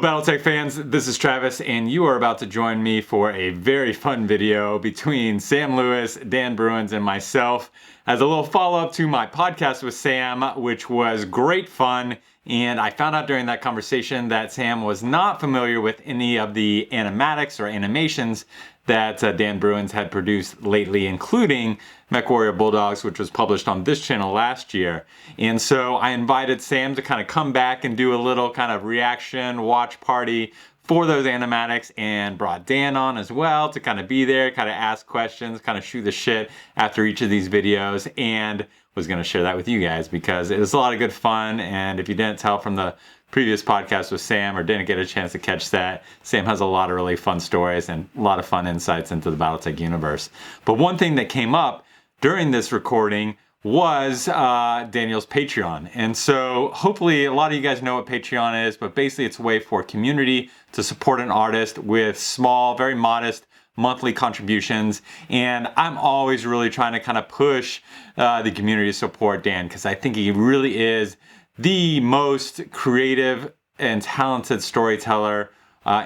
Hello BattleTech fans, this is Travis and you are about to join me for a very fun video between Sam Lewis, Dan Bruins, and myself as a little follow-up to my podcast with Sam, which was great fun. And I found out during that conversation that Sam was not familiar with any of the animatics or animations that Dan Bruins had produced lately, including MechWarrior Bulldogs, which was published on this channel last year. And so I invited Sam to kind of come back and do a little kind of reaction watch party for those animatics, and brought Dan on as well to kind of be there, kind of ask questions, kind of shoot the shit after each of these videos, and was going to share that with you guys because it was a lot of good fun. And if you didn't tell from the previous podcast with Sam or didn't get a chance to catch that, Sam has a lot of really fun stories and a lot of fun insights into the BattleTech universe. But one thing that came up during this recording was Daniel's Patreon. And so hopefully a lot of you guys know what Patreon is, but basically it's a way for community to support an artist with small, very modest monthly contributions. And I'm always really trying to kind of push the community to support Dan, because I think he really is the most creative and talented storyteller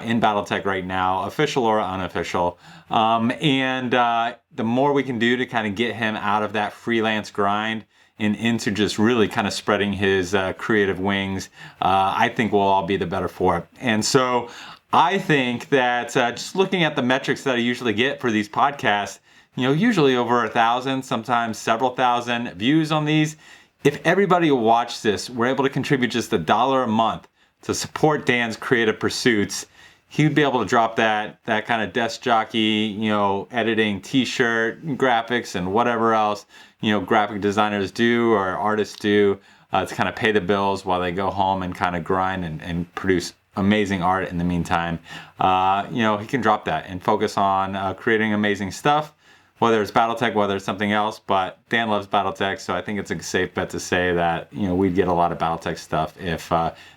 in BattleTech right now, official or unofficial. The more we can do to kind of get him out of that freelance grind and into just really kind of spreading his creative wings, I think we'll all be the better for it. And so I think that just looking at the metrics that I usually get for these podcasts, you know, usually over 1,000, sometimes several thousand views on these. If everybody who watched this were able to contribute just $1 a month to support Dan's creative pursuits, he would be able to drop that kind of desk jockey, you know, editing t-shirt graphics and whatever else, you know, graphic designers do or artists do to kind of pay the bills while they go home and kind of grind and produce amazing art in the meantime. You know, he can drop that and focus on creating amazing stuff, whether it's BattleTech, whether it's something else. But Dan loves BattleTech, so I think it's a safe bet to say that, you know, we'd get a lot of BattleTech stuff if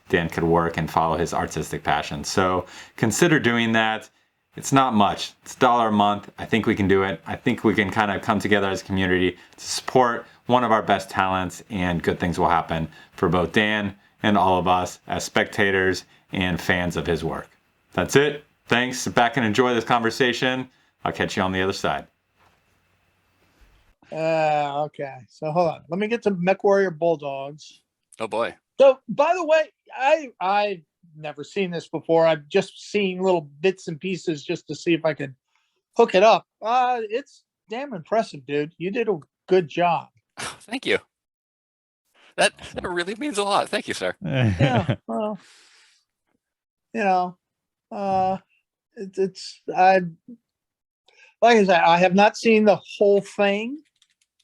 Dan could work and follow his artistic passion. So consider doing that. It's not much. It's $1 a month. I think we can do it. I think we can kind of come together as a community to support one of our best talents, and good things will happen for both Dan and all of us as spectators and fans of his work. That's it. Thanks. Sit back and enjoy this conversation. I'll catch you on the other side. Okay. So hold on. Let me get to MechWarrior Bulldogs. Oh boy. So by the way, I've never seen this before. I've just seen little bits and pieces just to see if I could hook it up. It's damn impressive, dude. You did a good job. Thank you. That really means a lot. Thank you, sir. Yeah. Well, you know, it's like I said, I have not seen the whole thing,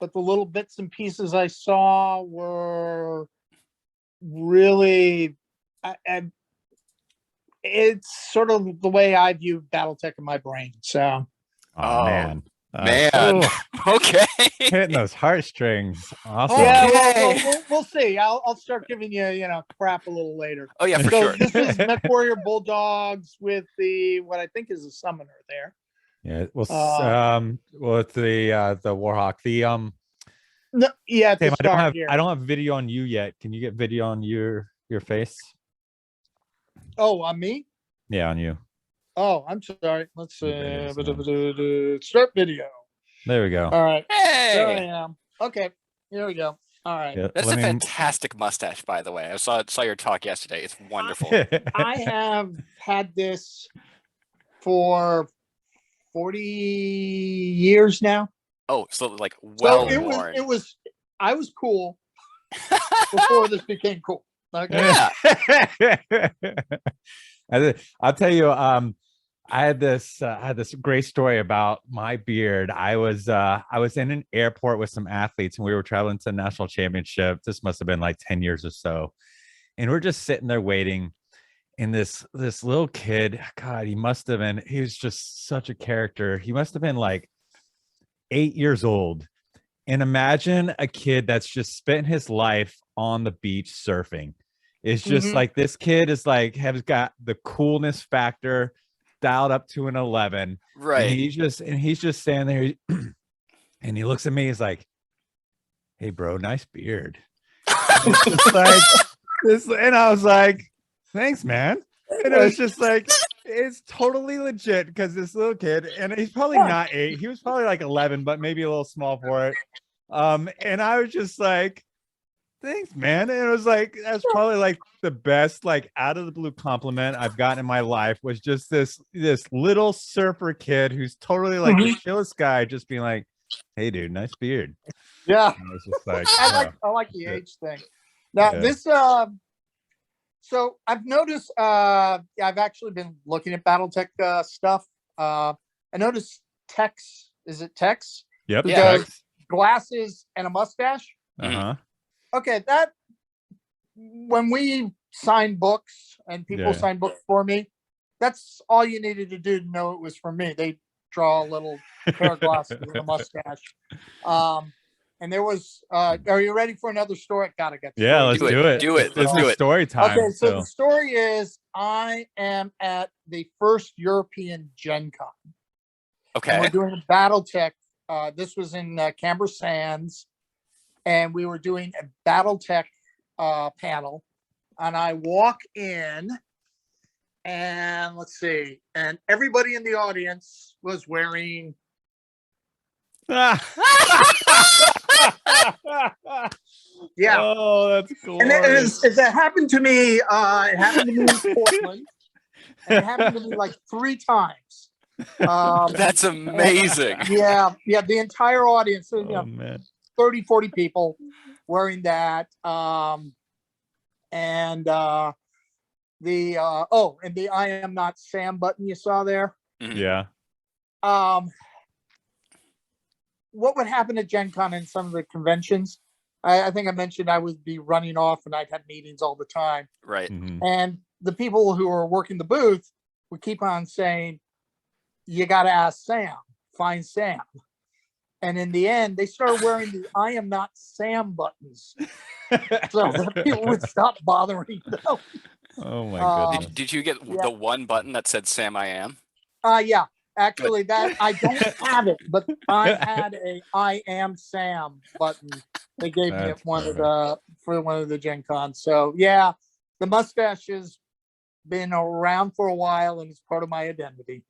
but the little bits and pieces I saw were really, it's sort of the way I view BattleTech in my brain. So, oh man, Okay, hitting those heartstrings. Awesome. yeah, we'll see. I'll start giving you crap a little later. Oh yeah, for So sure. this is MechWarrior Bulldogs with what I think is a summoner there. Yeah. Well, it's the Warhawk. No, yeah, at the Sam, start here. I don't have video on you yet. Can you get video on your face? Oh, on me? Yeah, on you. Oh, I'm sorry. Let's Videos, start video. There we go. All right. There I Hey, am. Okay. Here we go. All right. Yeah, that's a fantastic mustache, by the way. I saw your talk yesterday. It's wonderful. I have had this for 40 years now. Oh, so like well So worn. I was cool before this became cool. Okay. Yeah. I'll tell you, I had this great story about my beard. I was in an airport with some athletes and we were traveling to the national championship. This must have been like 10 years or so. And we're just sitting there waiting. And this little kid, God, he was just such a character. He must have been like 8 years old. And imagine a kid that's just spent his life on the beach surfing. It's just like, this kid is like, has got the coolness factor dialed up to an 11. Right. And he's just standing there and he looks at me. He's like, "Hey bro, nice beard." It's just like this. And I was like, "Thanks, man." And it was just like, it's totally legit because this little kid, and he's probably not 8, he was probably like 11, but maybe a little small for it. And I was just like, thanks, man. And it was like, that's probably like the best, like out of the blue compliment I've gotten in my life, was just this little surfer kid who's totally like the chillest guy, just being like, hey dude, nice beard. Yeah. And I was just like, I like the age thing. Now this so I've noticed I've actually been looking at BattleTech stuff. I noticed Tex, is it Tex? Yep. Who Yeah. does glasses and a mustache. Uh-huh. Okay, that when we sign books and people sign books for me, that's all you needed to do to know it was from me. They draw a little pair of glasses with a mustache. And there was are you ready for another story? Gotta get the Yeah, story. let's Do it. Let's do it. Story time. Okay, so the story is I am at the first European Gen Con. Okay. And we're doing a BattleTech. This was in Canberra Sands, and we were doing a BattleTech panel. And I walk in, and let's see, and everybody in the audience was wearing. Yeah. Oh, that's cool. And it happened to me. It happened to me in Portland, and it happened to me like 3 times. That's amazing. Yeah, the entire audience, you know, man. 30, 40 people wearing that. And the I am not Sam button you saw there. Yeah. What would happen at Gen Con and some of the conventions? I think I mentioned I would be running off and I'd have meetings all the time. Right. And the people who are working the booth would keep on saying, you got to ask Sam, find Sam. And in the end, they started wearing the I am not Sam buttons. So that people would stop bothering them. Oh my goodness. Did you get the one button that said Sam I am? Yeah. Actually, that I don't have it, but I had a I am Sam button. They gave me at one of the Gen Cons. So yeah, the mustache has been around for a while and it's part of my identity.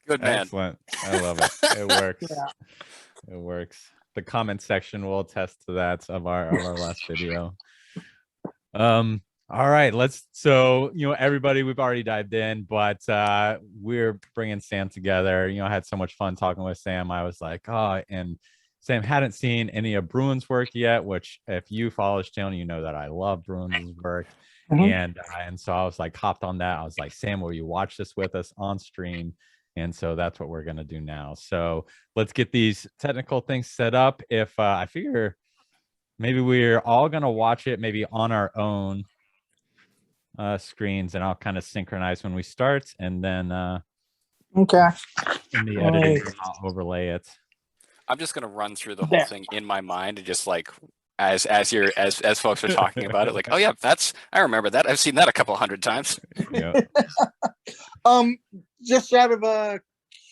Good man. Excellent. I love it. It works. Yeah. It works. The comment section will attest to that of our last video. All right, so everybody, we've already dived in, but we're bringing Sam together. I had so much fun talking with Sam. I was like, and Sam hadn't seen any of Bruins work yet, which if you follow his channel, you know that I love Bruins work. And so I was like, hopped on that. I was like, Sam, will you watch this with us on stream? And so that's what we're going to do now. So let's get these technical things set up. If I figure maybe we're all going to watch it maybe on our own screens, and I'll kind of synchronize when we start, and then okay, in the editing I'll overlay it. I'm just gonna run through the whole thing in my mind and just like as folks are talking about it, like, oh yeah, I remember that. I've seen that a couple 100 times. Yeah. Just out of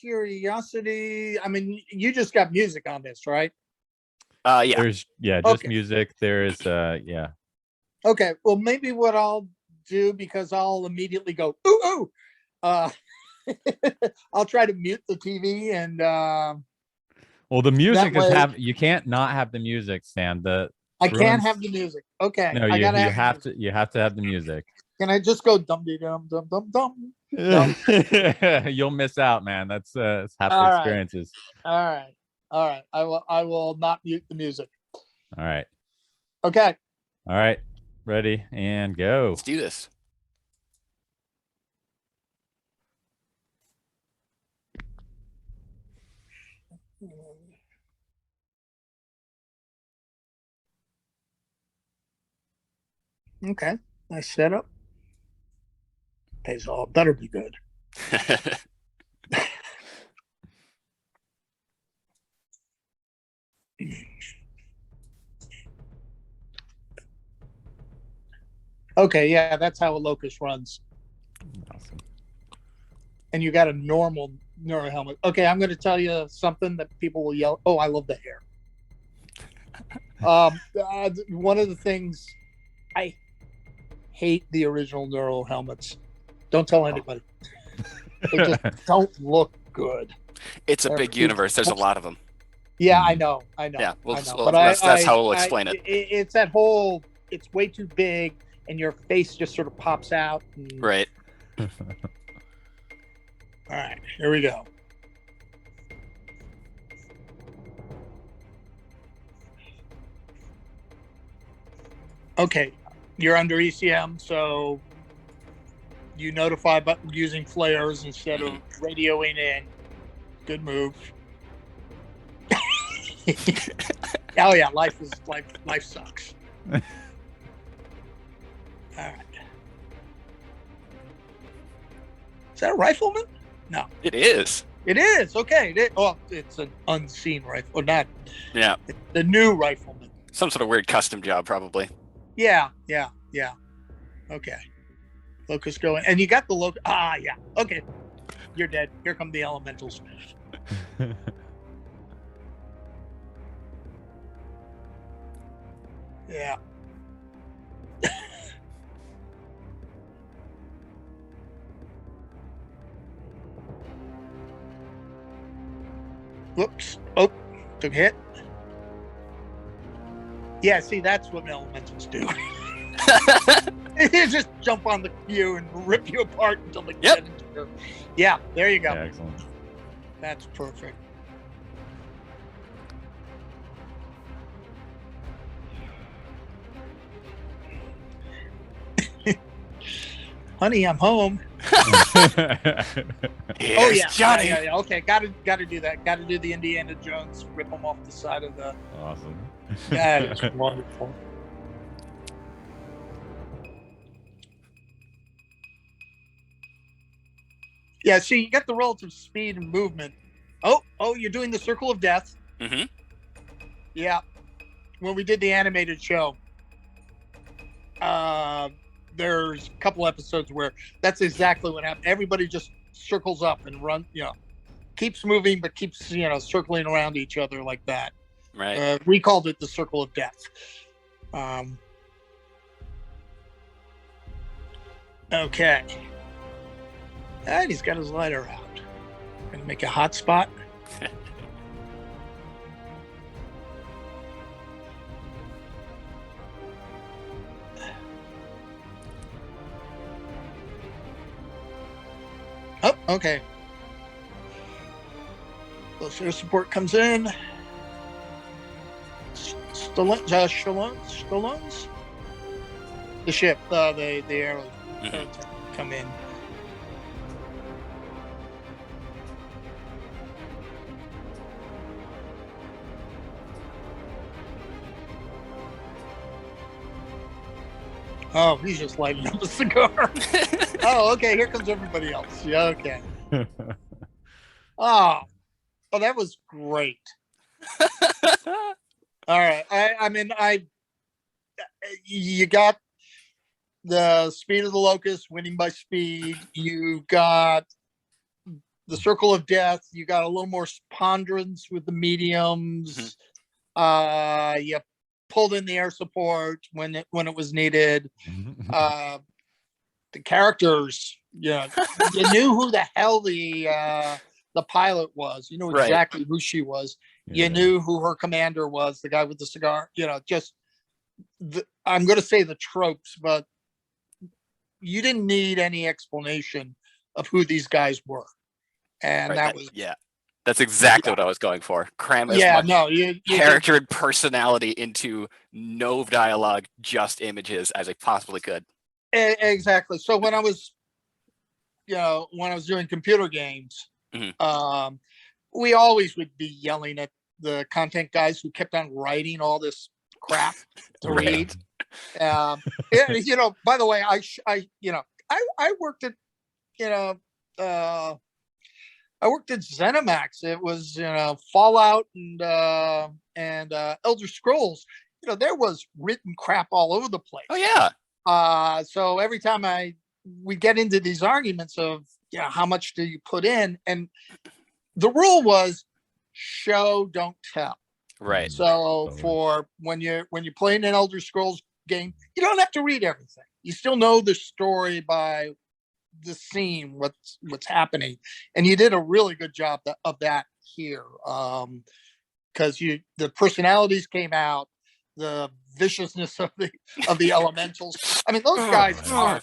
curiosity, I mean, you just got music on this, right? Yeah. There's just music. There's yeah. Okay, well maybe what I'll do, because I'll immediately go ooh, I'll try to mute the TV and well, the music is you can't not have the music, Sam. I can't have the music. Okay. No, you have to have the music. Can I just go dum de dum dum dum dum? You'll miss out, man. That's half the experiences. All right. I will not mute the music. All right. Okay. All right. Ready and go. Let's do this. Okay. Nice setup. Pays all better be good. Okay, yeah, that's how a locust runs. Awesome. And you got a normal neuro helmet. Okay, I'm going to tell you something that people will yell. Oh, I love the hair. One of the things, I hate the original neuro helmets. Don't tell anybody. They just don't look good. It's a big universe. There's a lot of them. Yeah, I know. Yeah, I know. well, But that's how we'll explain it. It's that whole. It's way too big, and your face just sort of pops out. And... Right. All right, here we go. Okay, you're under ECM, so you notify by using flares instead of radioing in. Good move. Oh yeah, life sucks. All right. Is that a rifleman? No. It is. It is. Okay. Oh, it's an unseen rifle. Or not. Yeah. The new rifleman. Some sort of weird custom job, probably. Yeah. Okay. Locust going. And you got the locust. Ah, yeah. Okay. You're dead. Here come the elementals. Yeah. Whoops. Oh, took a hit. Yeah, see, that's what elementals do. They just jump on you and rip you apart until they get into your... Yeah, there you go. Yeah, excellent. That's perfect. Honey, I'm home. Oh yeah, Johnny. Yeah. Okay, got to do that. Got to do the Indiana Jones, rip them off the side of the. Awesome. That is wonderful. Yeah, see, you got the relative speed and movement. Oh, you're doing the Circle of Death. Mm-hmm. Yeah, when we did the animated show, there's a couple episodes where that's exactly what happened. Everybody just circles up and keeps moving, but keeps, circling around each other like that. Right. We called it the Circle of Death. Okay. And he's got his lighter out. Gonna make a hot spot. Oh, okay. Close air support comes in. Stallones? The ship, the air come in. Oh, he's just lighting up a cigar. Oh, okay. Here comes everybody else. Yeah, okay. Oh, that was great. All right. You got the speed of the locust winning by speed. You got the Circle of Death. You got a little more ponderance with the mediums. You pulled in the air support when it was needed. The characters, you knew who the hell the pilot was. You knew exactly who she was. You knew who her commander was, the guy with the cigar. I'm going to say the tropes, but you didn't need any explanation of who these guys were, and that's exactly what I was going for. Cram as much character and personality into no dialogue, just images as I possibly could. Exactly. So when I was doing computer games, we always would be yelling at the content guys who kept on writing all this crap to read. By the way, I worked at, I worked at ZeniMax. It was, Fallout and Elder Scrolls. There was written crap all over the place. Oh yeah. So every time we get into these arguments of, how much do you put in? And the rule was show, don't tell. Right. So for when you're playing an Elder Scrolls game, you don't have to read everything. You still know the story by the scene, what's happening, and you did a really good job of that here, because the personalities came out, the viciousness of the elementals. I mean, those guys are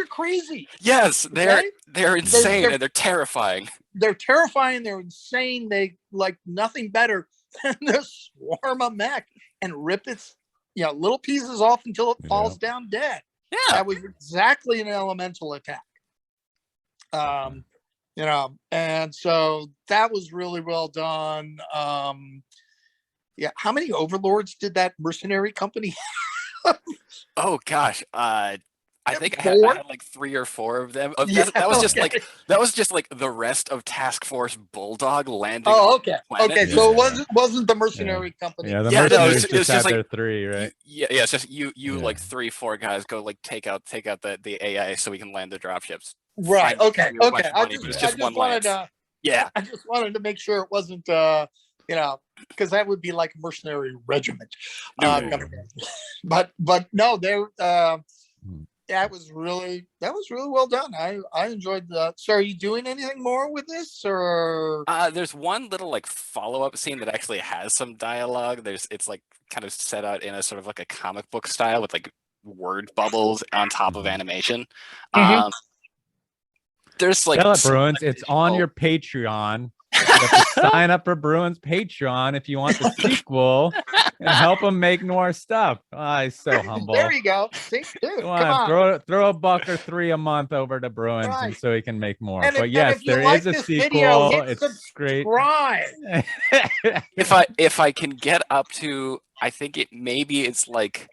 crazy. Yes, Okay? they're insane and they're terrifying. They're terrifying. They're insane. They like nothing better than to swarm a mech and rip its little pieces off until it falls down dead. Yeah, that was exactly an elemental attack. And so that was really well done. Yeah, how many overlords did that mercenary company have? Oh gosh, I think I had like 3 or 4 of them. That was just like the rest of Task Force Bulldog landing. Oh, okay, okay. So it wasn't the mercenary company. Yeah, the mercenaries just had their 3, right? Yeah, it's just you like 3, 4 guys go like take out the AI so we can land the dropships. Right. Okay. Okay. I just wanted to. Yeah. I just wanted to make sure it wasn't because that would be like a mercenary regiment. But no, that was really well done. I enjoyed that. So are you doing anything more with this, or there's one little like follow-up scene that actually has some dialogue. It's like kind of set out in a sort of like a comic book style with like word bubbles on top of animation. There's like Bruins, it's on your Patreon. You have to sign up for Bruins Patreon if you want the sequel and help them make more stuff. Oh, he's so humble. There you go. See, dude, come on. Throw $1 or $3 a month over to Bruins, and so he can make more. But yes, there is a sequel. It's great. If I can get up to, I think it's like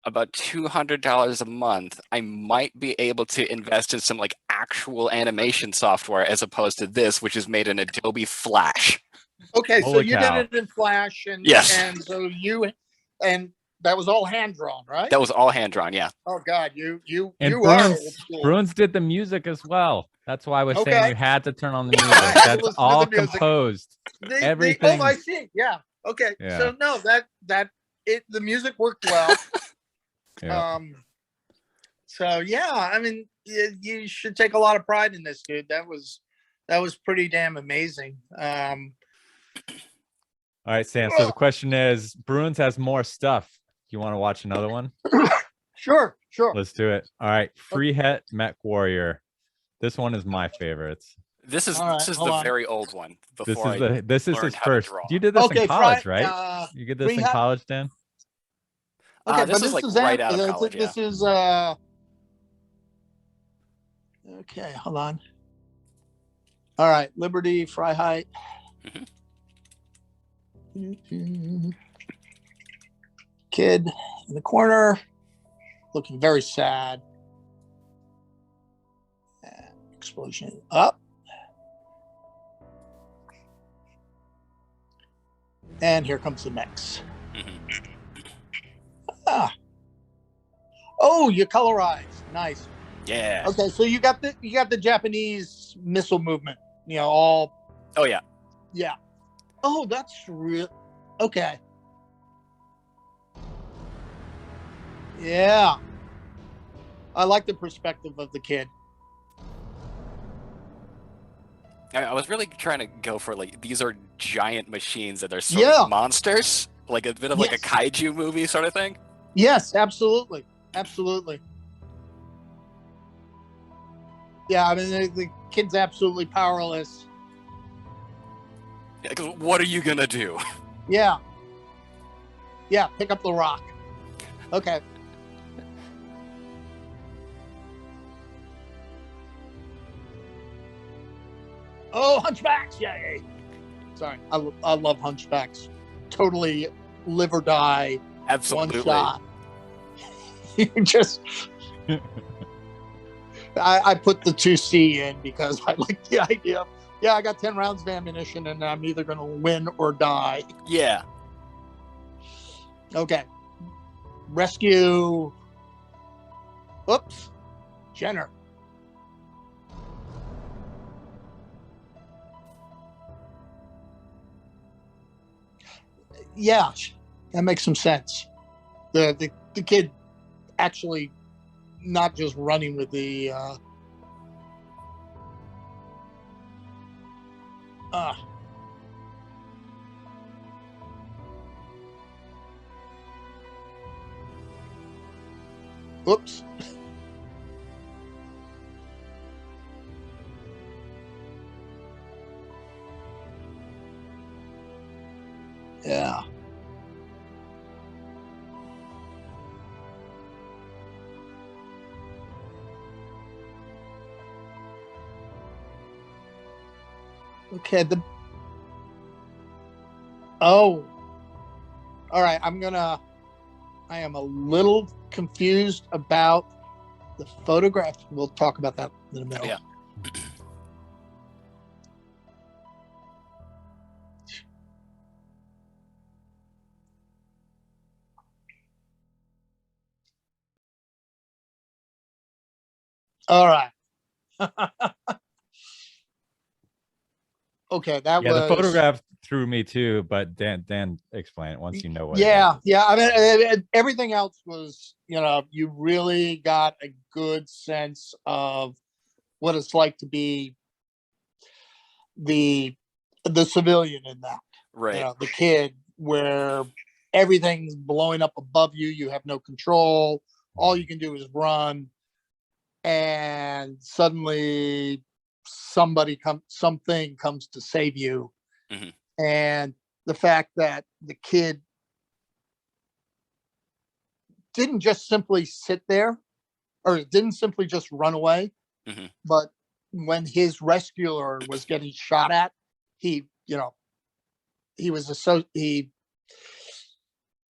about $200 a month, I might be able to invest in some like actual animation software as opposed to this, which is made in Adobe Flash. Okay, so you did it in Flash, and yes, and that was all hand drawn, right? That was all hand drawn, yeah. Oh God, you Bruins did the music as well. That's why I was saying you had to turn on the music. That's all composed. Everything. Oh, I see. Yeah. Okay. Yeah. So no, the music worked well. Yeah. So yeah, I mean, you should take a lot of pride in this, dude. That was pretty damn amazing. All right, Sam. So the question is, Bruins has more stuff. You want to watch another one? Sure. Let's do it. All right, Freehet MechWarrior. This one is my favorite. This is the very old one. This is his first. You did this in college, right? You did this in college, Dan? Okay, this is like right out of college. This is okay. Hold on. All right, Liberty, Freiheit. Kid in the corner, looking very sad. Explosion up. And here comes the mechs. Oh, you colorized. Nice. Yeah. Okay, so you got the Japanese missile movement. All. Oh yeah. Yeah. Oh, that's real. Okay. Yeah. I like the perspective of the kid. I was really trying to go for like these are giant machines that are sort of monsters, like a bit of like a kaiju movie sort of thing. Yes, absolutely. Yeah, I mean the kid's absolutely powerless. Yeah, 'cause what are you gonna do? Yeah, pick up the rock. Okay. Oh, hunchbacks! Yay! Sorry, I love hunchbacks. Totally live or die. Absolutely. One shot. You just. I put the 2C in because I like the idea of, I got 10 rounds of ammunition and I'm either going to win or die. Yeah. Okay. Rescue. Oops. Jenner. Yeah, that makes some sense. The kid actually, not just running with the oops. Yeah. Okay, all right, I am a little confused about the photograph. We'll talk about that in a minute. Yeah. All right. Okay, that Yeah, was the photograph threw me too, but Dan explain it once you know what. Yeah. I mean, everything else was, you really got a good sense of what it's like to be the civilian in that. Right. The kid where everything's blowing up above you, you have no control, all you can do is run, and suddenly something comes to save you. Mhm. And the fact that the kid didn't just simply sit there, or didn't simply just run away, Mhm. but when his rescuer was getting shot at, he was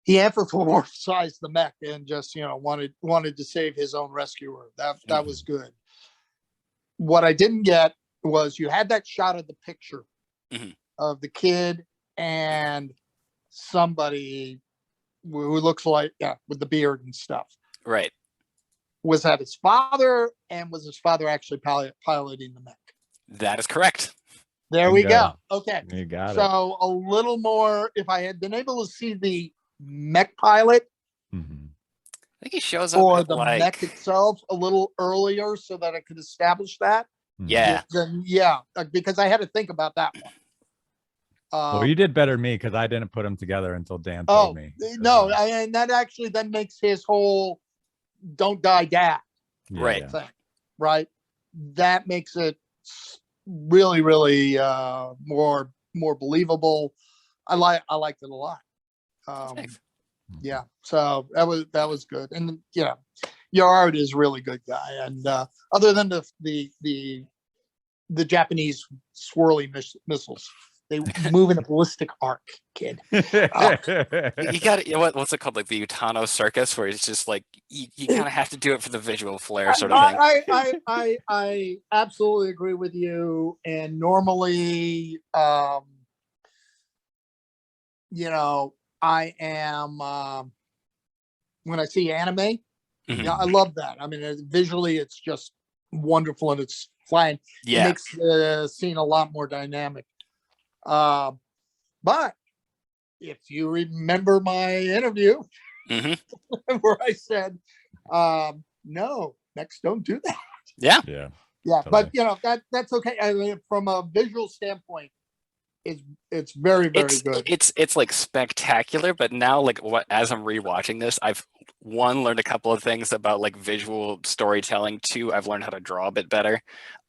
he emphasized the mech and just wanted to save his own rescuer. That was good. What I didn't get was you had that shot of the picture Mhm. of the kid and somebody who looks like, with the beard and stuff. Right. Was that his father, and was his father actually piloting the mech? That is correct. There we Bingo. go. Okay. You got it. So a little more, if I had been able to see the mech pilot Mhm. I think he shows up or at, the like, mech itself a little earlier so that I could establish that, yeah. then because I had to think about that one. Well, you did better than me because I didn't put them together until Dan Oh, told me. no, and that actually then makes his whole "don't die, dad" Right. thing, right? That makes it really, really more believable. I liked it a lot. Thanks. Yeah, so that was good, and your art is really good, guy. And other than the Japanese swirly missiles, they move in a ballistic arc, kid. You got what's it called, like the Utano circus, where it's just like you kind of have to do it for the visual flair, sort of thing. I absolutely agree with you. And normally, I am when I see anime, Mhm. I love that. I mean, visually, it's just wonderful, and it's flying. It Yeah. makes the scene a lot more dynamic. But if you remember my interview Mhm. where I said, no, next don't do that. Yeah. Yeah. Yeah, Totally. but that's okay. I mean, from a visual standpoint, it's very, very good. It's like spectacular, but now, like, as I'm rewatching this, I've learned a couple of things about like visual storytelling. Two, I've learned how to draw a bit better.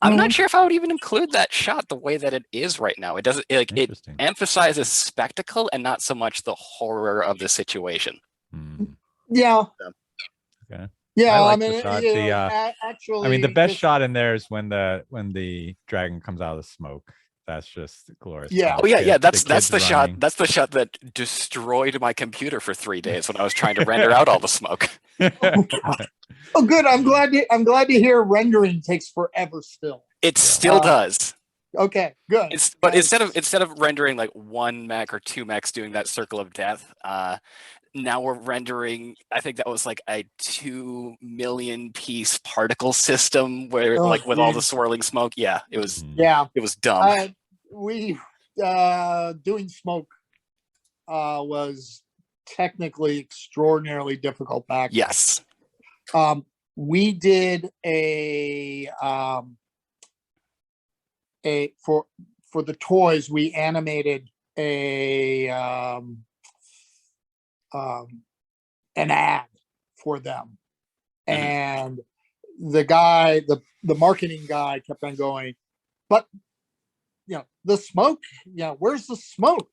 I'm not sure if I would even include that shot the way that it is right now. It doesn't it Interesting. emphasizes spectacle and not so much the horror of the situation. Yeah. Okay. Yeah, I like mean, the shot. actually, I mean, the best shot in there is when the dragon comes out of the smoke. That's just glorious. Yeah. Oh yeah. That's kids the shot. running. That's the shot that destroyed my computer for 3 days when I was trying to render out all the smoke. Oh, good. I'm glad to hear rendering takes forever still. It still does. Okay, good. But instead of rendering like one mech or two mechs doing that circle of death, now we're rendering, I think that was like a 2 million piece particle system where like with all the swirling smoke. Yeah, it was dumb. We doing smoke was technically extraordinarily difficult back then. Yes. we did for the toys, we animated an ad for them. And the guy, the marketing guy kept on going, but the smoke, where's the smoke?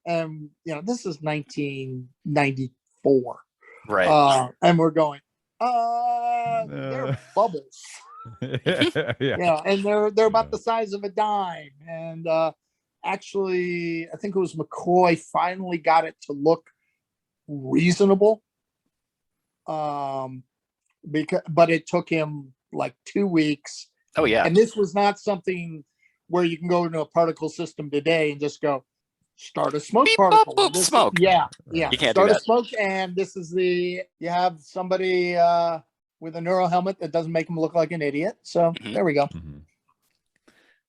And this is 1994. Right. And we're going, they're bubbles. Yeah. And they're about the size of a dime. And actually, I think it was McCoy finally got it to look reasonable. But it took him like 2 weeks. Oh yeah. And this was not something where you can go into a particle system today and just go start a smoke Beep, particle. boop, boop, smoke. Yeah. You can't Start do a that. smoke, and this is you have somebody with a neural helmet that doesn't make him look like an idiot. So there we go.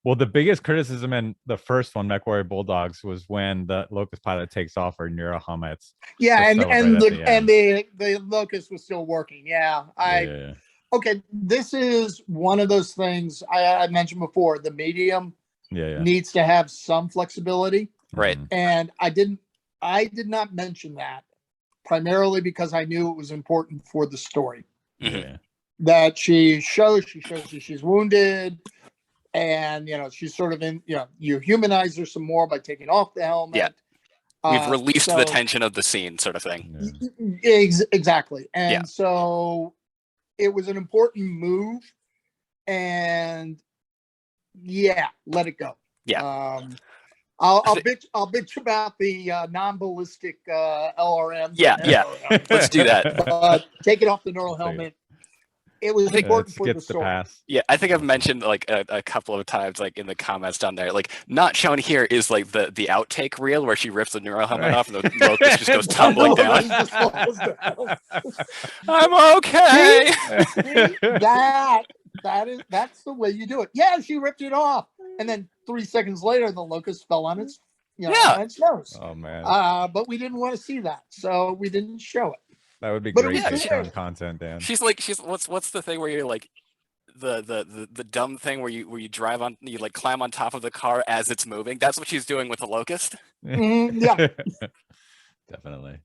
Well, the biggest criticism in the first one, MechWarrior Bulldogs, was when the Locust pilot takes off her neural helmets. Yeah, to and celebrate at the the Locust was still working. Yeah, end. Okay, this is one of those things I mentioned before. The medium needs to have some flexibility. Right. And I did not mention that primarily because I knew it was important for the story. That she shows that she's wounded, and she's sort of in, you humanize her some more by taking off the helmet. Yeah. We've released the tension of the scene, sort of thing. Exactly. And so it was an important move, and let it go. I'll bitch about the non-ballistic LRMs. Yeah. Let's do that. Take it off the neural helmet. It was important for the story. Pass. Yeah, I think I've mentioned like a couple of times, like in the comments down there, like not shown here is like the outtake reel where she rips the neural helmet off and the Locust just goes tumbling down. I'm okay. That's the way you do it. Yeah, she ripped it off, and then 3 seconds later, the Locust fell on its, on its nose. Oh man. But we didn't want to see that, so we didn't show it. That would be But great it was Patreon content, Dan. She's what's the thing where you're like the dumb thing where you drive on, you like climb on top of the car as it's moving. That's what she's doing with the Locust. Yeah. Definitely.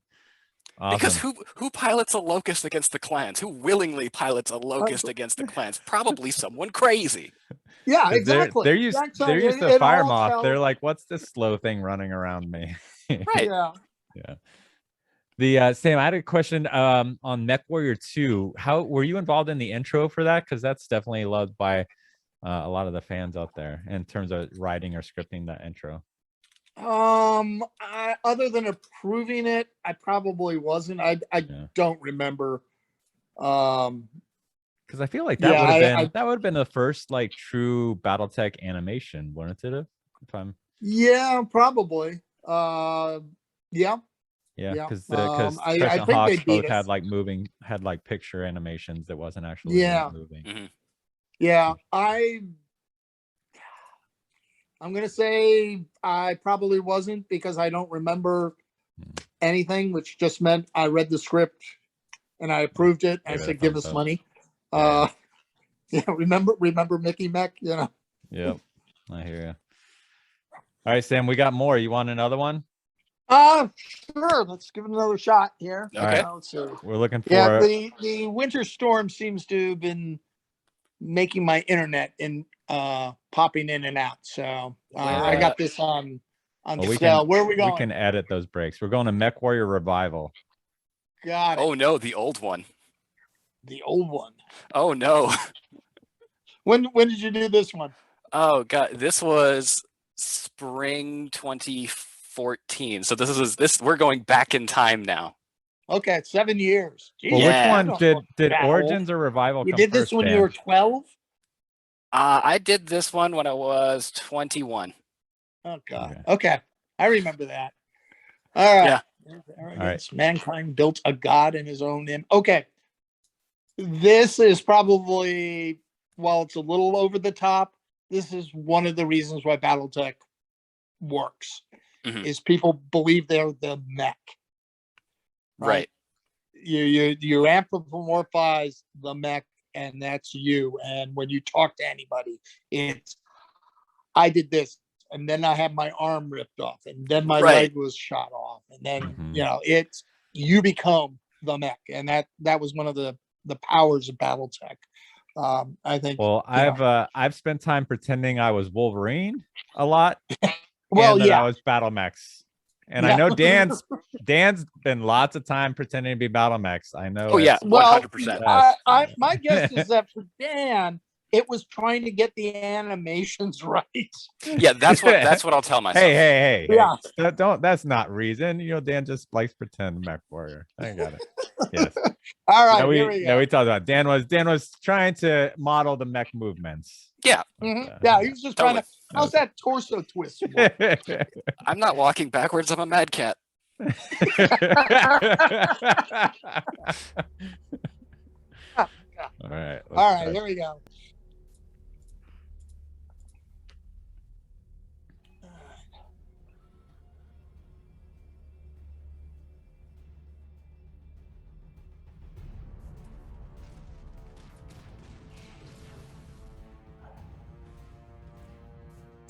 Because Awesome. who pilots a Locust against the clans? Who willingly pilots a Locust against the clans? Probably someone crazy. Yeah, exactly. They're used to fire moth. They're like, what's this slow thing running around me? Right. Yeah. Sam, I had a question on MechWarrior 2. How were you involved in the intro for that? Because that's definitely loved by a lot of the fans out there in terms of writing or scripting that intro. Other than approving it, I probably wasn't. I don't remember. Because I feel like that would have been the first like true BattleTech animation, wouldn't it have? Yeah, probably. Yeah, because I Crescent think Hawks they beat both us. had like picture animations that wasn't actually moving. Yeah, I'm gonna say I probably wasn't, because I don't remember anything, which just meant I read the script and I approved it. I said, "Give us money." Remember Mickey Mech? Yep, I hear you. All right, Sam, we got more. You want another one? Sure. Let's give it another shot here. Okay. Let's see. We're looking for. Yeah, the winter storm seems to have been making my internet popping in and out. So I got this on sale. Where are we going? We can edit those breaks. We're going to MechWarrior Revival. Got it. Oh no, the old one. The old one. Oh no. When did you do this one? Oh god, this was spring 2014. So this we're going back in time now. Okay, 7 years. Jeez. Well, Yeah. which one did Origins or Revival? You come did this first, when Dan? you were 12? I did this one when I was 21. Oh god. Okay. I remember that. All right. Yeah. All right. Mankind built a god in his own image. Okay. This is probably, while it's a little over the top, this is one of the reasons why BattleTech works. Is people believe they're the mech. Right. You anthropomorphize the mech and that's you. And when you talk to anybody, it's, I did this, and then I had my arm ripped off, and then my Right. leg was shot off, and then it's, you become the mech, and that was one of the powers of BattleTech. I think. Well, I've spent time pretending I was Wolverine a lot, Well, and that yeah. I was Battle Mechs. And I Yeah. know Dan's been lots of time pretending to be Battle Mechs. I know. Oh yeah, it's- 100%. My guess is that for Dan, it was trying to get the animations right. Yeah, that's what I'll tell myself. Hey. Yeah. That's not reason. Dan just likes pretend Mech Warrior. I got it. Yes. All right, we here we go. we talked about Dan was trying to model the mech movements. Yeah. Yeah, he was just trying Totally. to. How's that torso twist? I'm not walking backwards. I'm a mad cat. All right. All right, here we go.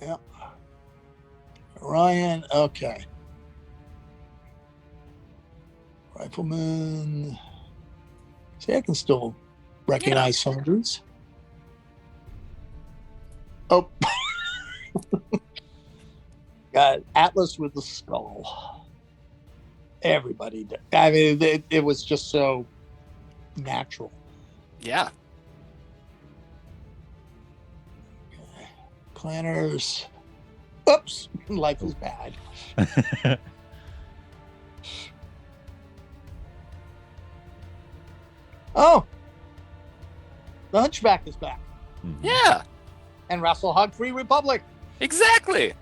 Yep. Ryan, okay. Rifleman. See, I can still recognize some of these. Oh. Got Atlas with the skull. Everybody did. I mean, it was just so natural. Yeah. Planners. Oops, life is bad. Oh, the Hunchback is back, Yeah. and Russell Hug Free Republic. Exactly.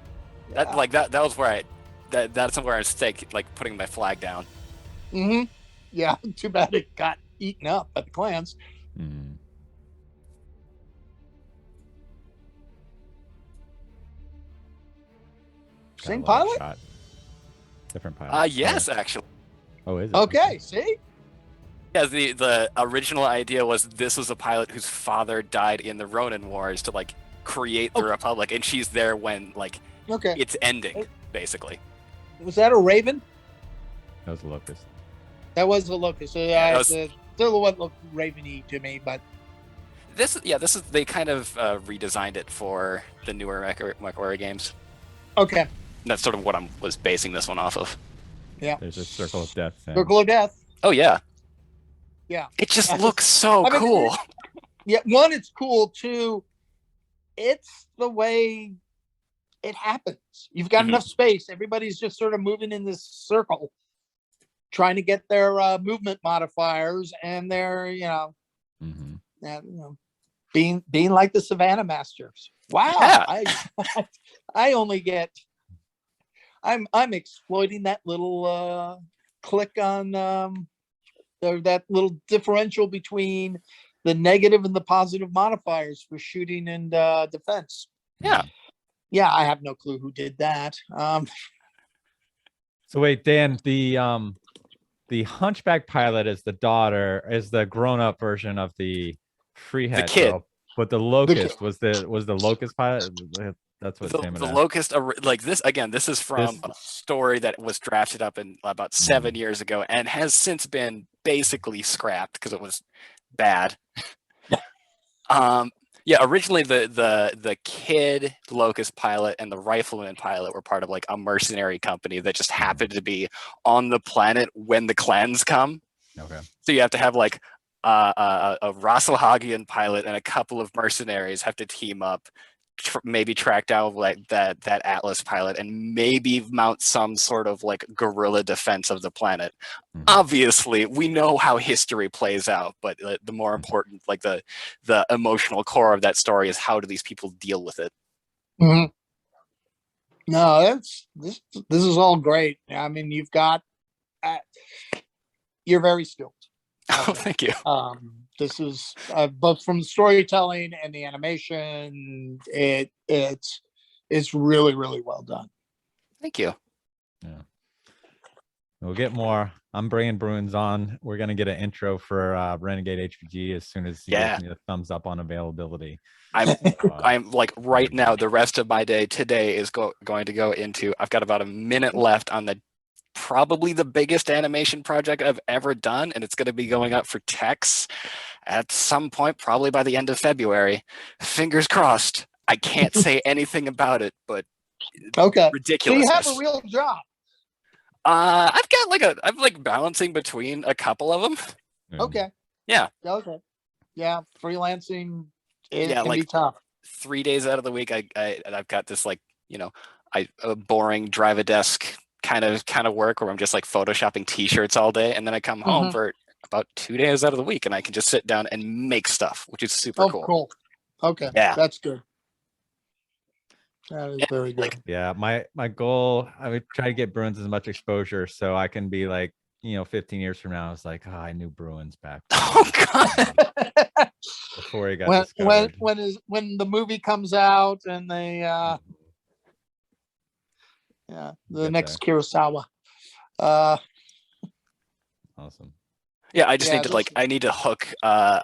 Yeah. That was where that's where I was putting my flag down. Mm-hmm. Yeah. Too bad it got eaten up by the clans. Mhm. Same Got a lot of pilot. shot. Different pilot. Yes, actually. Oh, is it? Okay. See. Yeah, the original idea was this was a pilot whose father died in the Ronin Wars to create the Republic, and she's there when Okay. it's ending, basically. Was that a Raven? That was a Locust. That was a Locust. that was- The silhouette looked Raven-y to me, but This is they kind of redesigned it for the newer MechWarrior games. okay. That's sort of what I was basing this one off of. Yeah. There's a Circle of Death thing. Circle of Death. Oh yeah. Yeah. It just Yeah, looks so I mean, cool. Yeah. One, it's cool. Two, it's the way it happens. You've got Mhm. enough space. Everybody's just sort of moving in this circle, trying to get their movement modifiers and their, Mhm. being like the Savannah Masters. Wow. Yeah. I only get. I'm exploiting that little click on that little differential between the negative and the positive modifiers for shooting and defense. Yeah. Yeah, I have no clue who did that. So wait, Dan, the Hunchback pilot is the grown-up version of the Freehead kid. girl, but the Locust was the Locust pilot. That's what Sam The had asked. Locust, this again. This is from a story that was drafted up in about 7 years ago and has since been basically scrapped because it was bad. Yeah, originally the kid Locust pilot and the Rifleman pilot were part of a mercenary company that just happened to be on the planet when the clans come. Okay. So you have to have a Rosselhagian pilot and a couple of mercenaries have to team up, maybe track down that Atlas pilot and maybe mount some sort of guerrilla defense of the planet. Mhm. Obviously, we know how history plays out, but the more important, the emotional core of that story is how do these people deal with it? No, this is all great. I mean, you've got you're very skilled. Oh, thank you. This is both from the storytelling and the animation. It's really, really well done. Thank you. Yeah. We'll get more I'm bringing Bruins on. We're gonna get an intro for Renegade HPG as soon as he Yeah. gives me a thumbs up on availability. I'm like right now, the rest of my day today is going to go into, I've got about a minute left on the probably the biggest animation project I've ever done, and it's going to be going up for techs at some point, probably by the end of February. Fingers crossed. I can't say anything about it, but Okay. ridiculous. So you have a real job. I've got I'm like balancing between a couple of them. Okay. Yeah. Okay. Yeah. Freelancing, it Yeah, can like be tough. 3 days out of the week, I've got this like, you know, a boring drive a desk kind of work where I'm just like photoshopping t-shirts all day, and then I come home for about 2 days out of the week, and I can just sit down and make stuff, which is super cool. Cool. Okay. Yeah. That's good. That is very good. Yeah, my goal, I would try to get Bruins as much exposure so I can be like, 15 years from now, it's like, I knew Bruins back Oh God. before he got discovered. when the movie comes out and they the next Kurosawa. Awesome. Yeah, I just need to I need to hook a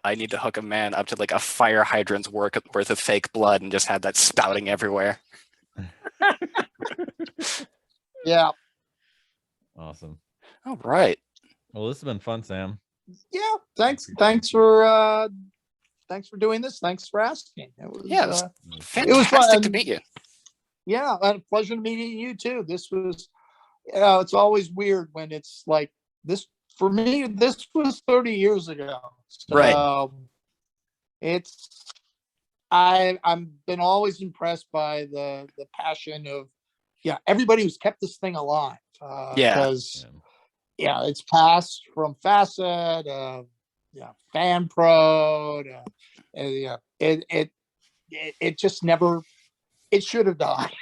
man up to like a fire hydrant's worth of fake blood and just have that spouting everywhere. Yeah. Awesome. All right. Well, this has been fun, Sam. Yeah. Thanks for doing this. Thanks for asking. It was fantastic to meet you. Yeah, a pleasure meeting you too. This was, it's always weird when it's like this. For me, this was 30 years ago. So right. I'm been always impressed by the passion of everybody who's kept this thing alive. Because it's passed from Facet, Fan Pro, it just never, it should have died,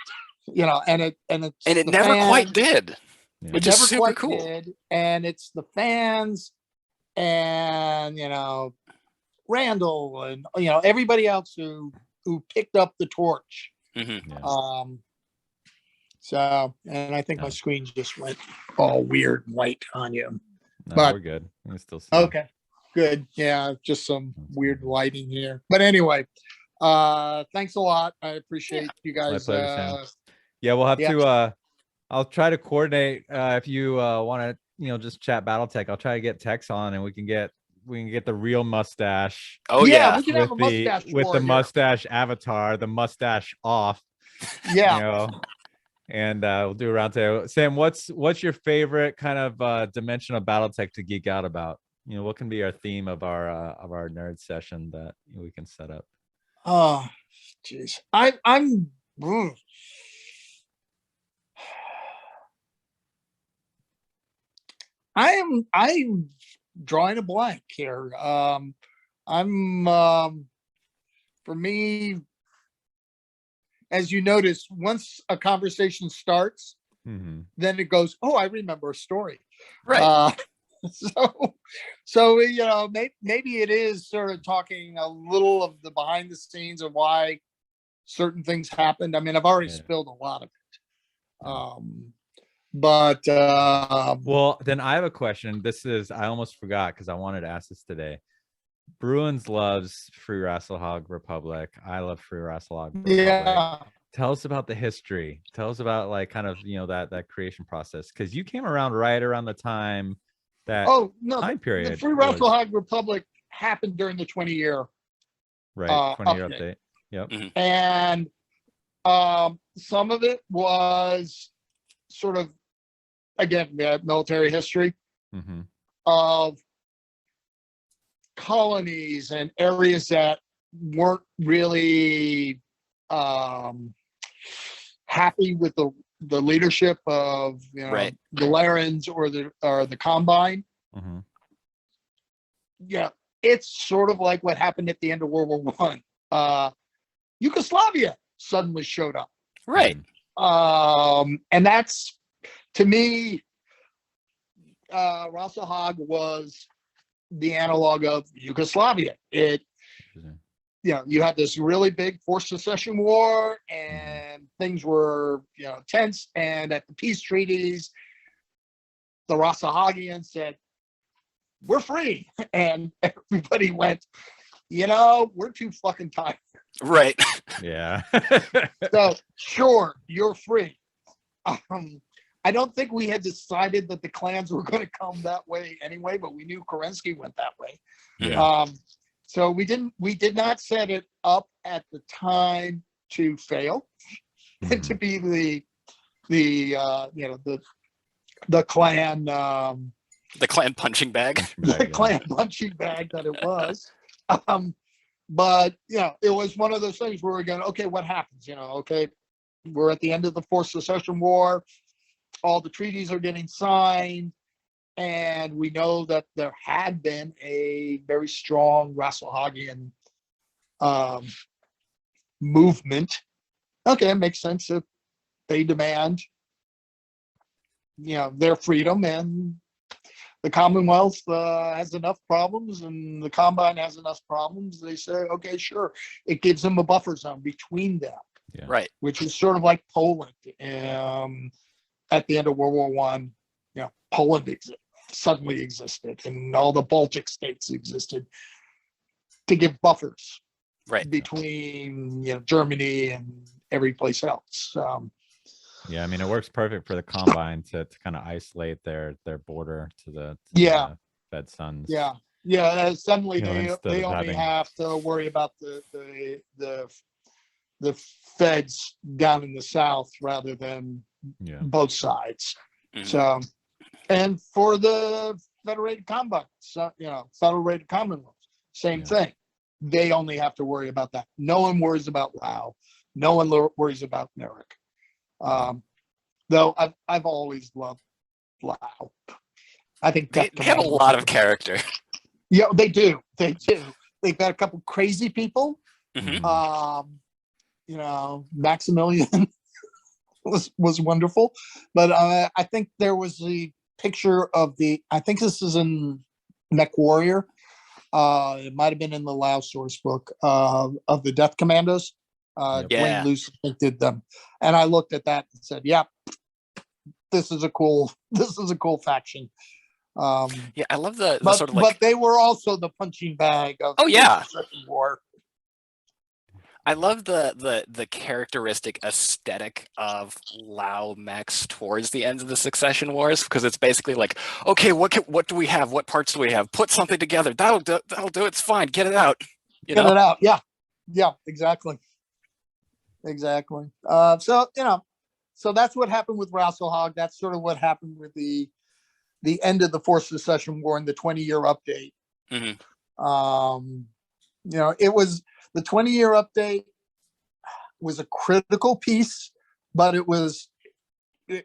and it never quite did. Which is super cool. And it's the fans and Randall and everybody else who picked up the torch. So, and I think my screen just went all weird and white on you. No, but we're good. We can still see. Okay, good. Yeah, just some weird lighting here. But anyway, thanks a lot. I appreciate you guys. My pleasure, Sam. Yeah, we'll have to I'll try to coordinate if you want to, just chat BattleTech. I'll try to get Tex on, and we can get the real mustache. Oh yeah, we can have a mustache with the mustache avatar, the mustache off. Yeah. And we'll do a round table. Sam, what's your favorite kind of dimension of BattleTech to geek out about? What can be our theme of our nerd session that we can set up? Oh, jeez. I'm drawing a blank here. For me, as you notice, once a conversation starts, then it goes, oh, I remember a story. Right. So maybe it is sort of talking a little of the behind the scenes of why certain things happened. I mean, I've already spilled a lot of it. Well, then I have a question. I almost forgot because I wanted to ask this today. Bruins loves Free Rasselhog Republic. I love Free Rasselhog Republic. Yeah. Tell us about the history. Tell us about that creation process, because you came around right around the time that time period. The Free Rasselhog Republic happened during the 20-year 20-year update. Yep. And some of it was sort of, again, military history of colonies and areas that weren't really happy with the leadership of the Larans or the Combine. Yeah, it's sort of like what happened at the end of World War One. Yugoslavia suddenly showed up. Right. And that's, to me, Rasselhog was the analog of Yugoslavia. You had this really big forced secession war, and things were, tense. And at the peace treaties, the Rasahagians said, we're free. And everybody went, we're too fucking tired. Right. Yeah. So sure, you're free. I don't think we had decided that the clans were going to come that way anyway, but we knew Kerensky went that way. Yeah. So we did not set it up at the time to fail and to be the clan The clan punching bag. the clan punching bag that it was. But it was one of those things where we're going, okay, what happens? Okay, we're at the end of the Fourth Secession War. All the treaties are getting signed, and we know that there had been a very strong Rasahagian movement. Okay, it makes sense that they demand, their freedom, and the Commonwealth has enough problems, and the Combine has enough problems. They say, okay, sure. It gives them a buffer zone between them, Right. which is sort of like Poland. At the end of World War I, Poland suddenly existed, and all the Baltic states existed to give buffers between Germany and every place else. Yeah, I mean, it works perfect for the Combine to kind of isolate their border to the Fed Sons. Yeah. Suddenly they only having... have to worry about the Feds down in the South rather than both sides. Mm-hmm. So, and for the Federated Combine, Federated Commonwealth, same thing. They only have to worry about that. No one worries about Lao. No one worries about Merrick. Though I've always loved Lao. I think they have a lot of character. Yeah, they do. They do. They've got a couple crazy people. Mm-hmm. Maximilian was wonderful, but I think there was the picture of I think this is in MechWarrior. It might have been in the Lao source book of the Death Commandos. Dwayne Luce did them, and I looked at that and said, "Yeah, this is a cool faction." I love the sort of but they were also the punching bag of the Second War. I love the characteristic aesthetic of Lao mechs towards the end of the Succession Wars, because it's basically like, okay, what do we have? What parts do we have? Put something together. That'll do. It's fine. Get it out. Get it out. Yeah, exactly. So that's what happened with Rasselhog. That's sort of what happened with the end of the Fourth Secession War and the 20-year update. Mm-hmm. It was the 20-year update was a critical piece, but it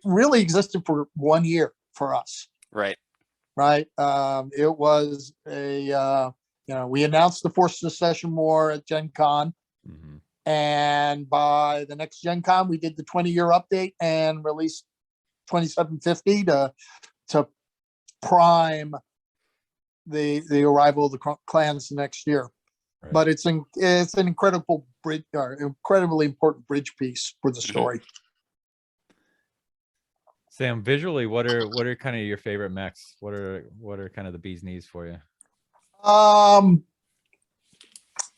really existed for 1 year for us. Right. It was we announced the Fourth Secession War at Gen Con. Mm-hmm. And by the next Gen Con, we did the 20-year update and released 2750 to prime the arrival of the clans next year. Right. But it's an incredible bridge, incredibly important bridge piece for the story. Sam, visually, what are kind of your favorite mechs? What are kind of the bee's knees for you?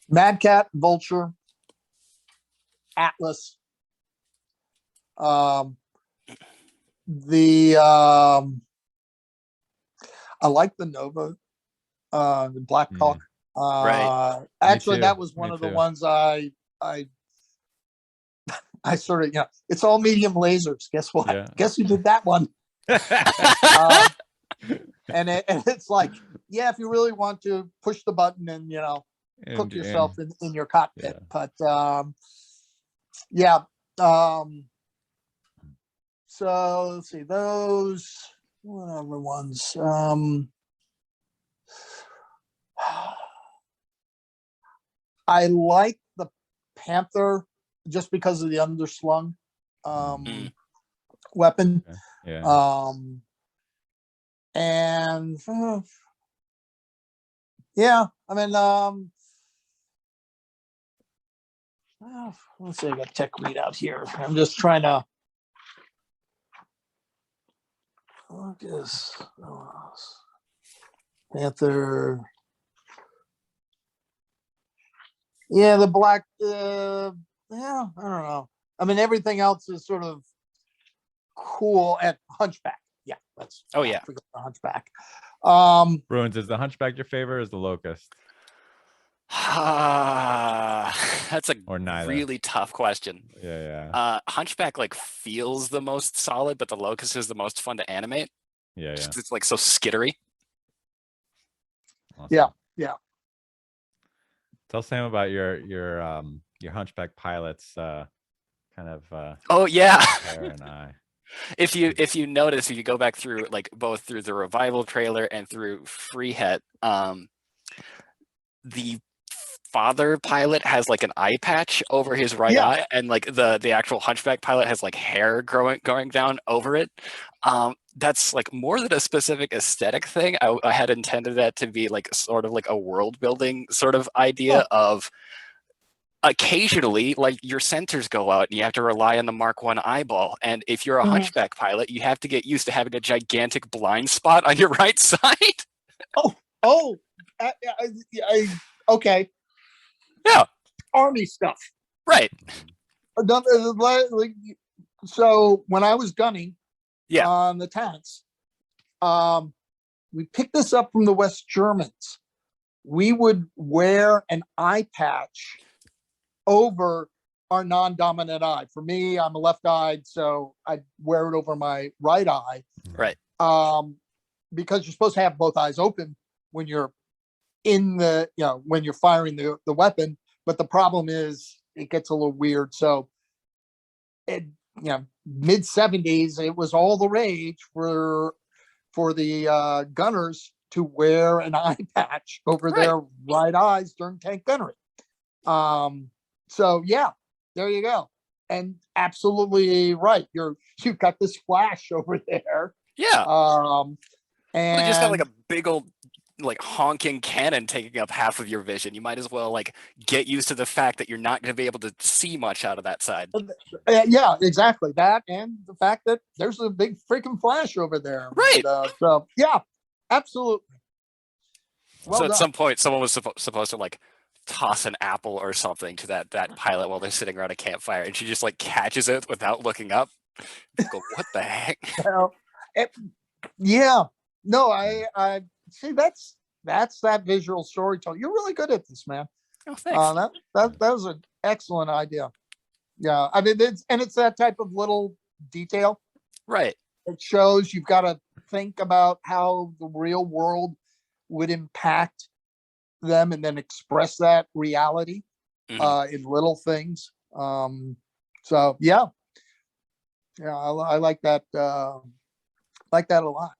Mad Cat, Vulture, Atlas. I like the Nova, the Black Hawk. Right. Actually, that was one of the ones I sort of, it's all medium lasers. Guess what? Yeah. Guess who did that one? And it's like, if you really want to push the button and cook yourself in your cockpit. But so let's see, those whatever ones. I like the Panther just because of the underslung weapon. And let's see, I got tech readout here. I'm just trying to Locust, Panther. Yeah, the black. Yeah, I don't know. I mean, everything else is sort of cool. And Hunchback. Yeah, that's. Oh, yeah. Forget the Hunchback. Bruins, is the Hunchback your favorite or is the Locust? That's a Or neither? really tough question. Yeah. Hunchback like feels the most solid, but the Locust is the most fun to animate. Yeah. Just 'cause it's like so skittery. Awesome. Yeah. Tell Sam about your Hunchback pilots. Kind of. Oh yeah. Hair and eye. If you notice, if you go back through like both through the revival trailer and through Freehet, the father pilot has like an eye patch over his right eye, and like the actual Hunchback pilot has like hair going down over it. That's like more than a specific aesthetic thing. I had intended that to be like sort of like a world building sort of idea of occasionally like your sensors go out and you have to rely on the Mark 1 eyeball, and if you're a Hunchback pilot you have to get used to having a gigantic blind spot on your right side. Okay. Yeah. Army stuff. Right. So when I was gunning Yeah. on the tanks, we picked this up from the West Germans. We would wear an eye patch over our non-dominant eye. For me, I'm a left-eyed, so I wear it over my right eye. Right. Because you're supposed to have both eyes open when you're in the, when you're firing the weapon. But the problem is it gets a little weird. So mid 70s, it was all the rage for the gunners to wear an eye patch over their right eyes during tank gunnery. So yeah, there you go. And absolutely right. You've got this flash over there. Yeah. And you just have like a big old like honking cannon taking up half of your vision. You might as well like get used to the fact that you're not going to be able to see much out of that side. Yeah, exactly. That and the fact that there's a big freaking flash over there. Right. And, so yeah, absolutely. Well so at some point, someone was supposed to like toss an apple or something to that pilot while they're sitting around a campfire, and she just like catches it without looking up. Go, what the heck? Yeah. No, I see. That's that visual storytelling. You're really good at this, man. Oh, thanks. That was an excellent idea. Yeah, I mean, it's that type of little detail. Right. It shows you've got to think about how the real world would impact them, and then express that reality in little things. So yeah, I like that. Like that a lot.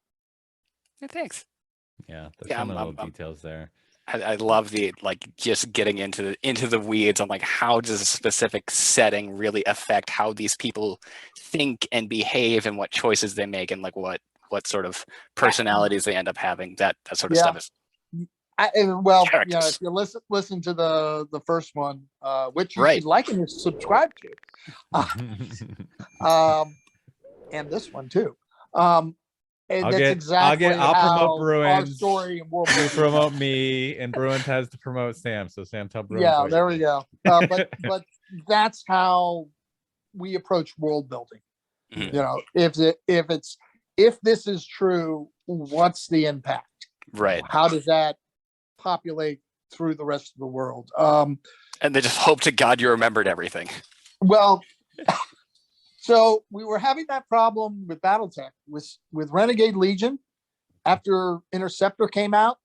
Yeah, thanks. Yeah, there's some little details there. I love the like just getting into the weeds on like how does a specific setting really affect how these people think and behave and what choices they make and like what sort of personalities they end up having. That sort of stuff is. If you listen to the first one, which you should like and subscribe to, and this one too. And I'll promote Bruins. Our story and World you promote me, and Bruins has to promote Sam. So Sam, tell Bruins. Yeah, there we go. But that's how we approach world building. If this is true, what's the impact? Right. How does that populate through the rest of the world? And they just hope to God you remembered everything. Well. So we were having that problem with BattleTech with Renegade Legion. After Interceptor came out,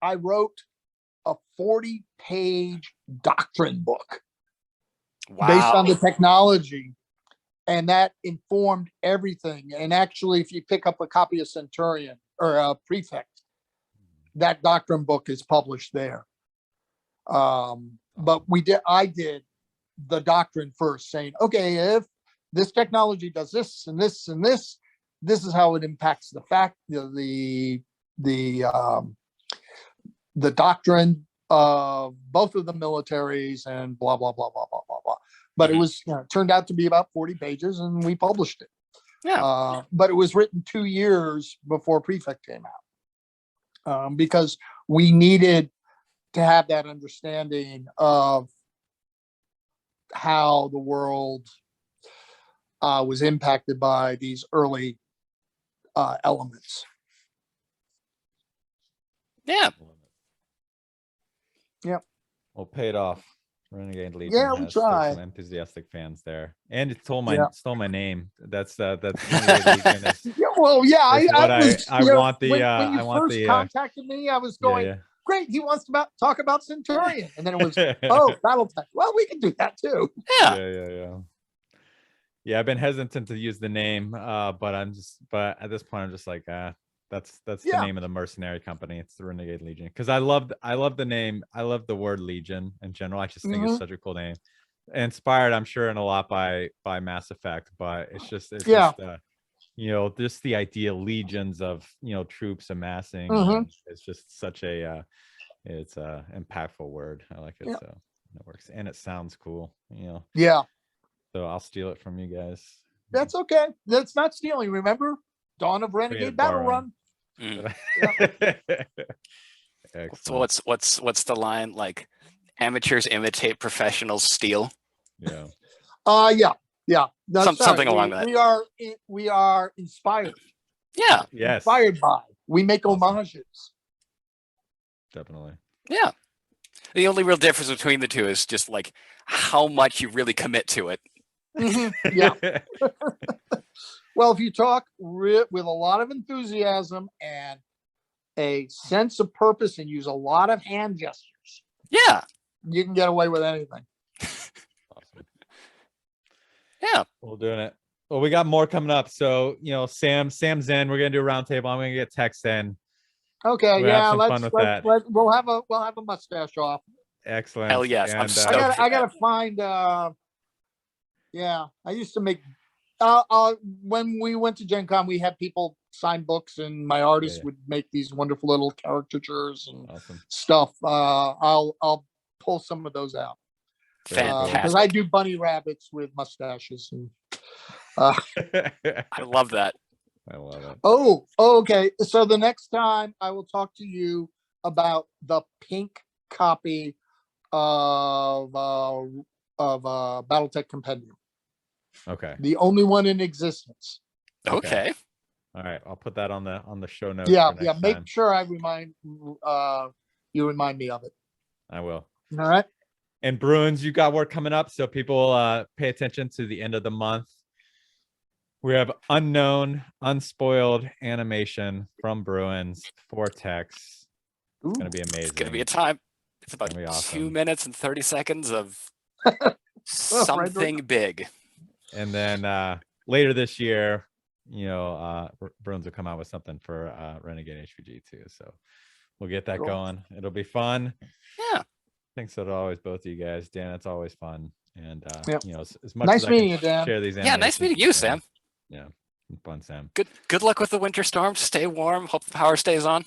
I wrote a 40-page doctrine book based on the technology, and that informed everything. And actually, if you pick up a copy of Centurion or a Prefect, that doctrine book is published there. But I did the doctrine first, saying, okay, if this technology does this and this and this is how it impacts the doctrine of both of the militaries and blah blah blah blah blah blah blah. But it was turned out to be about 40 pages, and we published it. Yeah. But it was written 2 years before Prefect came out, because we needed to have that understanding of how the world was impacted by these early elements. Yeah. Yep. Well, paid off. Renegade Legion Yeah, we has tried. some enthusiastic fans there, and it stole my name. That's Renegade Legion is, Yeah, well, yeah, is what I was. I You know, want the when I you want first the contacted me, I was going, yeah great. He wants to talk about Centurion, and then it was, oh, BattleTech. Well, we can do that too. Yeah. Yeah, I've been hesitant to use the name, but at this point I'm just like, that's the name of the mercenary company. It's the Renegade Legion, because I love the name. I love the word Legion in general. I just think it's such a cool name. Inspired, I'm sure, in a lot by Mass Effect, but it's just just the idea, legions of troops amassing. It's just such a it's a impactful word. I like it, so it works, and it sounds cool. Yeah, so I'll steal it from you guys. that's okay. That's not stealing. Remember, Dawn of Renegade Battle Run. So what's the line, like, amateurs imitate professionals steal? Yeah. Yeah. No, Something along that. We are inspired. Yeah. Yes. Inspired by. We make homages. Definitely. Yeah. The only real difference between the two is just like how much you really commit to it. Yeah. Well, if you talk with a lot of enthusiasm and a sense of purpose and use a lot of hand gestures, you can get away with anything. Awesome. Yeah. We're doing it. Well, we got more coming up. So, Sam's in. We're gonna do a roundtable. I'm gonna get Tex in. Okay, We'll have some fun with that. We'll have a mustache off. Excellent. Hell yes. And, I'm stoked. I gotta find. I used to make. When we went to Gen Con, we had people sign books, and my artists would make these wonderful little caricatures and stuff. I'll pull some of those out. Fantastic. Because I do bunny rabbits with mustaches. And, I love that. I love it. Oh, okay. So the next time I will talk to you about the pink copy of BattleTech Compendium. Okay. The only one in existence. Okay. All right. I'll put that on the show notes. Yeah. Make time. sure I remind you remind me of it. I will. All right. And Bruins, you got work coming up, so people pay attention to the end of the month. We have unknown, unspoiled animation from Bruins for Tex. It's going to be amazing. It's going to be a time. It's about 2 minutes and 30 seconds of something big. And then later this year, Bruins will come out with something for Renegade HPG too. So we'll get that going. It'll be fun. Yeah. Thanks to always both of you guys. Dan, it's always fun. And as much nice as meeting I you, Dan. share these Yeah, nice meeting you, Sam. Yeah, fun, Sam. Good luck with the winter storms. Stay warm. Hope the power stays on.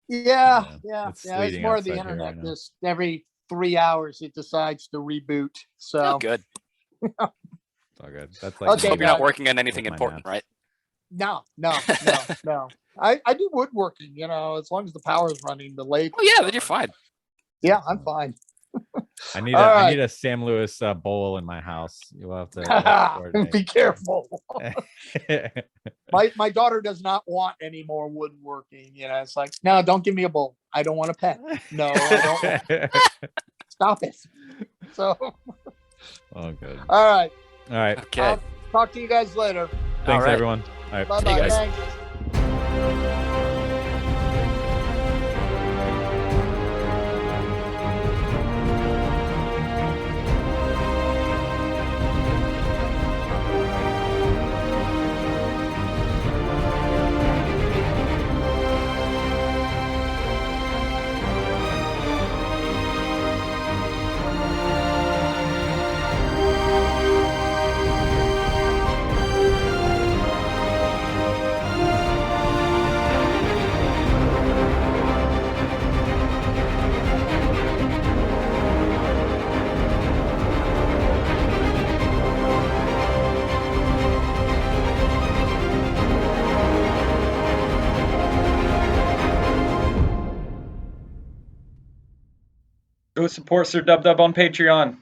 Yeah. It's It's more of the internet. Just every 3 hours it decides to reboot. So good. It's all good. That's like hope you're not working on anything important, right? No. I do woodworking, as long as the power is running, the lathe. Oh yeah, then you're fine. Yeah, I'm fine. I need a Sam Lewis bowl in my house. You'll have to be careful. My daughter does not want any more woodworking. It's like, no, don't give me a bowl. I don't want a pet. No, I don't. Stop it. So. Oh, good. All right. Okay. I'll talk to you guys later. Thanks, everyone. All right. Bye-bye. Thanks. go support Sir Dub Dub on Patreon.